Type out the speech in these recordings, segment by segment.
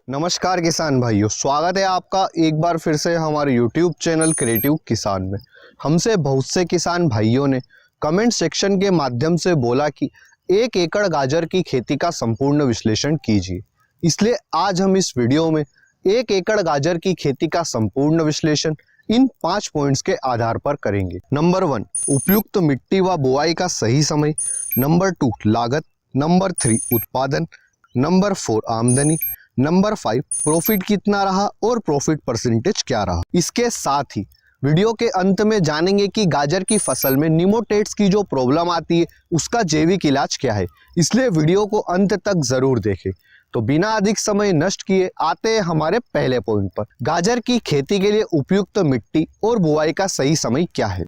नमस्कार किसान भाइयों, स्वागत है आपका एक बार फिर से हमारे YouTube चैनल क्रिएटिव किसान में। हमसे बहुत से किसान भाइयों ने कमेंट सेक्शन के माध्यम से बोला कि 1 एकड़ गाजर की खेती का संपूर्ण विश्लेषण कीजिए। इसलिए आज हम इस वीडियो में 1 एकड़ गाजर की खेती का संपूर्ण विश्लेषण इन 5 पॉइंट्स के आधार पर करेंगे। नंबर 1, उपयुक्त मिट्टी व बुआई का सही समय। नंबर 2, लागत। नंबर 3, उत्पादन। नंबर 4, आमदनी। नंबर 5, प्रॉफिट कितना रहा और प्रॉफिट परसेंटेज क्या रहा। इसके साथ ही वीडियो के अंत में जानेंगे कि गाजर की फसल में निमोटेड्स की जो प्रॉब्लम आती है उसका जैविक इलाज क्या है, इसलिए वीडियो को अंत तक जरूर देखें। तो बिना अधिक समय नष्ट किए आते हैं हमारे पहले पॉइंट पर। गाजर की खेती के लिए उपयुक्त मिट्टी और बुआई का सही समय क्या है।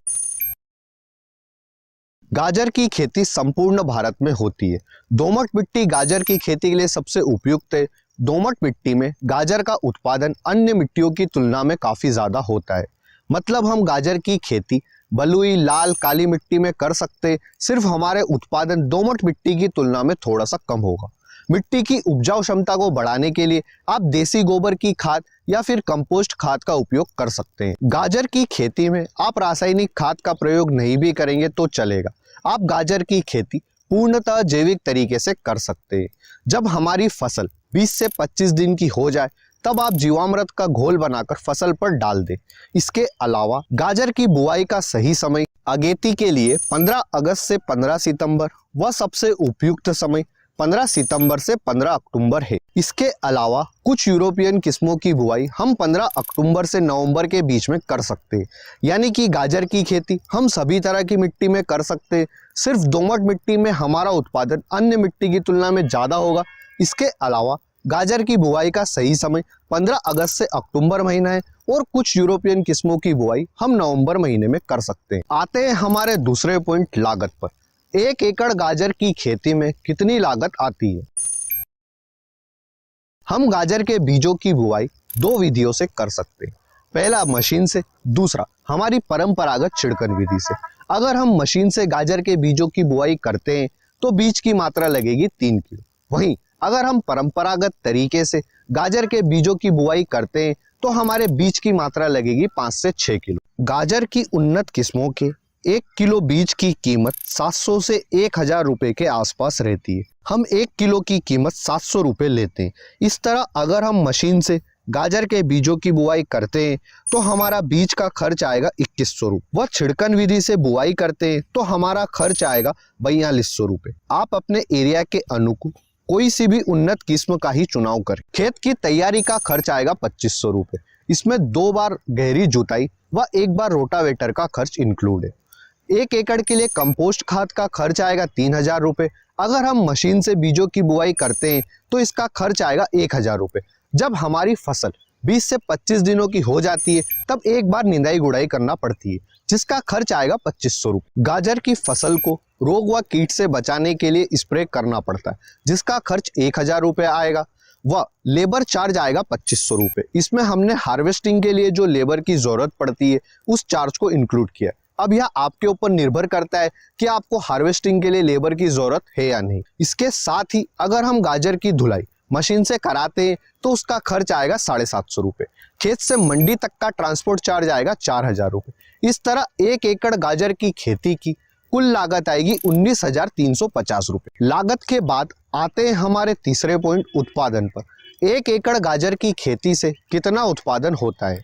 गाजर की खेती संपूर्ण भारत में होती है। दोमट मिट्टी गाजर की खेती के लिए सबसे उपयुक्त है। दोमट मिट्टी में गाजर का उत्पादन अन्य मिट्टियों की तुलना में काफी ज्यादा होता है। मतलब हम गाजर की खेती बलुई, लाल, काली मिट्टी में कर सकते हैं, सिर्फ हमारे उत्पादन दोमट मिट्टी की तुलना में थोड़ा सा कम होगा। मिट्टी की उपजाऊ क्षमता को बढ़ाने के लिए आप देसी गोबर की खाद या फिर कंपोस्ट खाद का उपयोग कर सकते हैं। गाजर की खेती में आप रासायनिक खाद का प्रयोग नहीं भी करेंगे तो चलेगा। आप गाजर की खेती पूर्णतः जैविक तरीके से कर सकते हैं। जब हमारी फसल 20 से 25 दिन की हो जाए तब आप जीवामृत का घोल बनाकर फसल पर डाल दें। इसके अलावा गाजर की बुआई का सही समय अगेती के लिए 15 अगस्त से 15 सितंबर व सबसे उपयुक्त समय 15 सितंबर से 15 अक्टूबर है। इसके अलावा कुछ यूरोपियन किस्मों की बुआई हम 15 अक्टूबर से नवंबर के बीच में कर सकते हैं। यानी कि गाजर की खेती हम सभी तरह की मिट्टी में कर सकते हैं, सिर्फ दोमट मिट्टी में हमारा उत्पादन अन्य मिट्टी की तुलना में ज़्यादा होगा। इसके अलावा गाजर की बुआई का सही समय 15 अगस्त से अक्टूबर महीना है और कुछ यूरोपियन किस्मों की बुआई हम नवंबर महीने में कर सकते हैं। आते हैं हमारे दूसरे पॉइंट, लागत पर। 1 एकड़ गाजर की खेती में कितनी लागत आती है। हम गाजर के बीजों की बुआई 2 विधियों से कर सकते हैं। पहला मशीन से, दूसरा हमारी परंपरागत छिड़कन विधि से। अगर हम मशीन से गाजर के बीजों की बुआई करते हैं तो बीज की मात्रा लगेगी 3 किलो। वहीं अगर हम परंपरागत तरीके से गाजर के बीजों की बुआई करते हैं तो हमारे बीज की मात्रा लगेगी 5 से 6 किलो। गाजर की उन्नत किस्मों के 1 किलो बीज की कीमत 700 से 1000 रुपए के आसपास रहती है। हम 1 किलो की कीमत 700 रुपए लेते हैं। इस तरह अगर हम मशीन से गाजर के बीजों की बुआई करते हैं तो हमारा बीज का खर्च आएगा 2100 रुपये। व छिड़कन विधि से बुआई करते हैं तो हमारा खर्च आएगा 4200 रुपये। आप अपने एरिया के अनुकूल कोई सी भी उन्नत किस्म का ही चुनाव करें। खेत की तैयारी का खर्च आएगा 2500 रुपये। इसमें 2 बार गहरी जुताई व 1 बार रोटावेटर का खर्च इंक्लूड है। 1 एकड़ के लिए कंपोस्ट खाद का खर्च आएगा 3000 रुपये। अगर हम मशीन से बीजों की बुआई करते हैं तो इसका खर्च आएगा 1000 रुपये। जब हमारी फसल 20 से 25 दिनों की हो जाती है तब 1 बार निंदाई गुड़ाई करना पड़ती है, जिसका खर्च आएगा 2500 रुपये। गाजर की फसल को रोग व कीट से बचाने के लिए स्प्रे करना पड़ता है, जिसका खर्च 1000 रुपये आएगा व लेबर चार्ज आएगा 2500 रुपये। इसमें हमने हार्वेस्टिंग के लिए जो लेबर की जरूरत पड़ती है उस चार्ज को इंक्लूड किया है। अब यह आपके ऊपर निर्भर करता है कि आपको हार्वेस्टिंग के लिए लेबर की जरूरत है या नहीं। इसके साथ ही अगर हम गाजर की धुलाई मशीन से कराते हैं तो उसका खर्च आएगा 750 रुपये। खेत से मंडी तक का ट्रांसपोर्ट चार्ज आएगा 4000 रुपये। इस तरह 1 एकड़ गाजर की खेती की कुल लागत आएगी 19,350 रुपये। लागत के बाद आते हैं हमारे तीसरे पॉइंट, उत्पादन पर। 1 एकड़ गाजर की खेती से कितना उत्पादन होता है।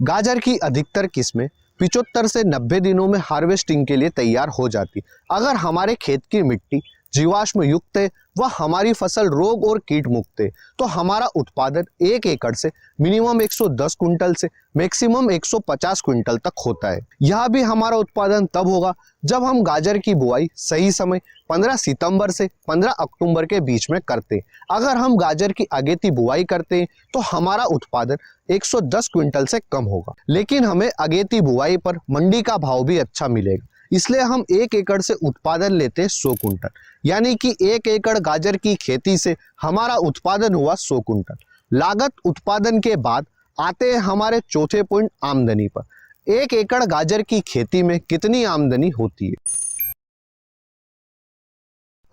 गाजर की अधिकतर किस्में 75 से 90 दिनों में हार्वेस्टिंग के लिए तैयार हो जाती। अगर हमारे खेत की मिट्टी जीवाश्म युक्त है व हमारी फसल रोग और कीट मुक्त है तो हमारा उत्पादन 1 एकड़ से मिनिमम 110 क्विंटल से मैक्सिमम 150 क्विंटल तक होता है। यह भी हमारा उत्पादन तब होगा जब हम गाजर की बुआई सही समय 15 सितंबर से 15 अक्टूबर के बीच में करते हैं। अगर हम गाजर की अगेती बुआई करते हैं तो हमारा उत्पादन 110 क्विंटल से कम होगा, लेकिन हमें अगेती बुआई पर मंडी का भाव भी अच्छा मिलेगा। इसलिए हम 1 एकड़ से उत्पादन लेते हैं 100 कुंटल। यानी कि 1 एकड़ गाजर की खेती से हमारा उत्पादन हुआ 100 कुंटल। लागत उत्पादन के बाद आते हैं हमारे चौथे पॉइंट, आमदनी पर। 1 एकड़ गाजर की खेती में कितनी आमदनी होती है।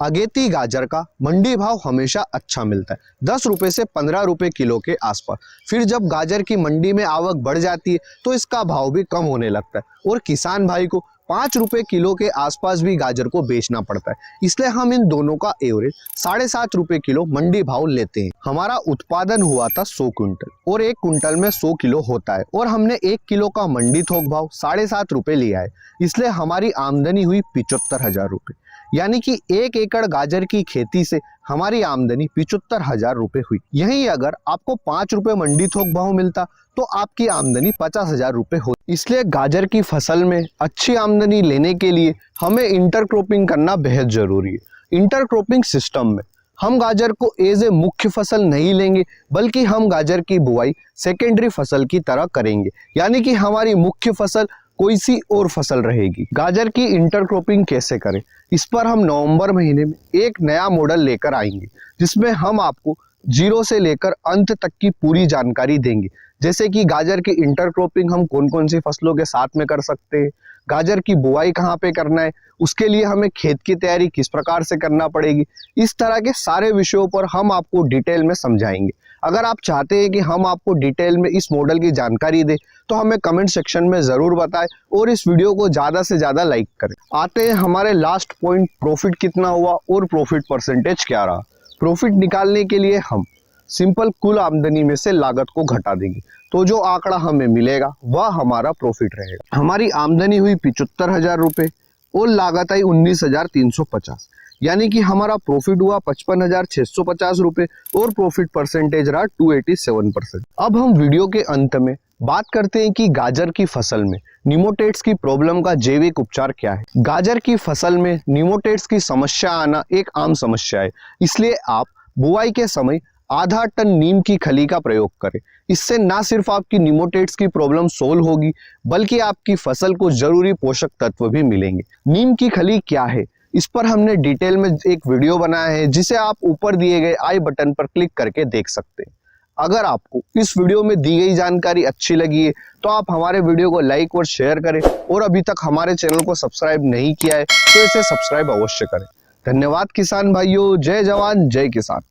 अगेती गाजर का मंडी भाव हमेशा अच्छा मिलता है, 10 रुपए से 15 रुपए किलो के आसपास। फिर जब गाजर की मंडी में आवक बढ़ जाती है तो इसका भाव भी कम होने लगता है और किसान भाई को 5 रुपए किलो के आसपास भी गाजर को बेचना पड़ता है। इसलिए हम इन दोनों का एवरेज 7.5 रुपए किलो मंडी भाव लेते हैं। हमारा उत्पादन हुआ था 100 क्विंटल और 1 क्विंटल में 100 किलो होता है और हमने 1 किलो का मंडी थोक भाव 7.5 रुपए लिया है। इसलिए हमारी आमदनी हुई 75,000 रुपए, यानी कि 1 एकड़ गाजर की खेती से हमारी आमदनी 75,000 रुपए हुई। यही अगर आपको 5 रुपए मंडी थोक भाव मिलता तो आपकी आमदनी 50,000 रुपए होती। इसलिए गाजर की फसल में अच्छी आमदनी लेने के लिए हमें इंटरक्रॉपिंग करना बेहद जरूरी है। इंटरक्रॉपिंग सिस्टम में हम गाजर को एज ए मुख्य फसल नहीं लेंगे, बल्कि हम गाजर की बुआई सेकेंडरी फसल की तरह करेंगे, यानी कि हमारी मुख्य फसल कोई सी और फसल रहेगी। गाजर की इंटरक्रॉपिंग कैसे करें, इस पर हम नवंबर महीने में एक नया मॉडल लेकर आएंगे, जिसमें हम आपको जीरो से लेकर अंत तक की पूरी जानकारी देंगे। जैसे कि गाजर की इंटरक्रॉपिंग हम कौन कौन सी फसलों के साथ में कर सकते हैं, गाजर की बुआई कहाँ पे करना है, उसके लिए हमें खेत की तैयारी किस प्रकार से करना पड़ेगी, इस तरह के सारे विषयों पर हम आपको डिटेल में समझाएंगे। अगर आप चाहते हैं कि हम आपको डिटेल में इस मॉडल की जानकारी दें तो हमें कमेंट सेक्शन में ज़रूर बताएं और इस वीडियो को ज़्यादा से ज़्यादा लाइक करें। आते हैं हमारे लास्ट पॉइंट, प्रॉफिट कितना हुआ और प्रॉफिट परसेंटेज क्या रहा। प्रॉफिट निकालने के लिए हम सिंपल कुल आमदनी में से लागत को घटा देंगे, तो जो आंकड़ा हमें मिलेगा वह हमारा प्रॉफिट रहेगा। हमारी आमदनी हुई 75,000 रुपए और लागत आई 19,350, यानी कि हमारा प्रॉफिट हुआ 55,650 रुपए और प्रॉफिट परसेंटेज रहा 287%। अब हम वीडियो के अंत में बात करते हैं कि गाजर की फसल में निमोटेड्स की प्रॉब्लम का जैविक उपचार क्या है। गाजर की फसल में निमोटेड्स की समस्या आना एक आम समस्या है, इसलिए आप बुआई के समय आधा टन नीम की खली का प्रयोग करें। इससे ना सिर्फ आपकी निमोटेड्स की प्रॉब्लम सोल्व होगी, बल्कि आपकी फसल को जरूरी पोषक तत्व भी मिलेंगे। नीम की खली क्या है, इस पर हमने डिटेल में एक वीडियो बनाया है, जिसे आप ऊपर दिए गए आई बटन पर क्लिक करके देख सकते हैं। अगर आपको इस वीडियो में दी गई जानकारी अच्छी लगी है तो आप हमारे वीडियो को लाइक और शेयर करें, और अभी तक हमारे चैनल को सब्सक्राइब नहीं किया है तो इसे सब्सक्राइब अवश्य करें। धन्यवाद किसान भाइयों, जय जवान जय किसान।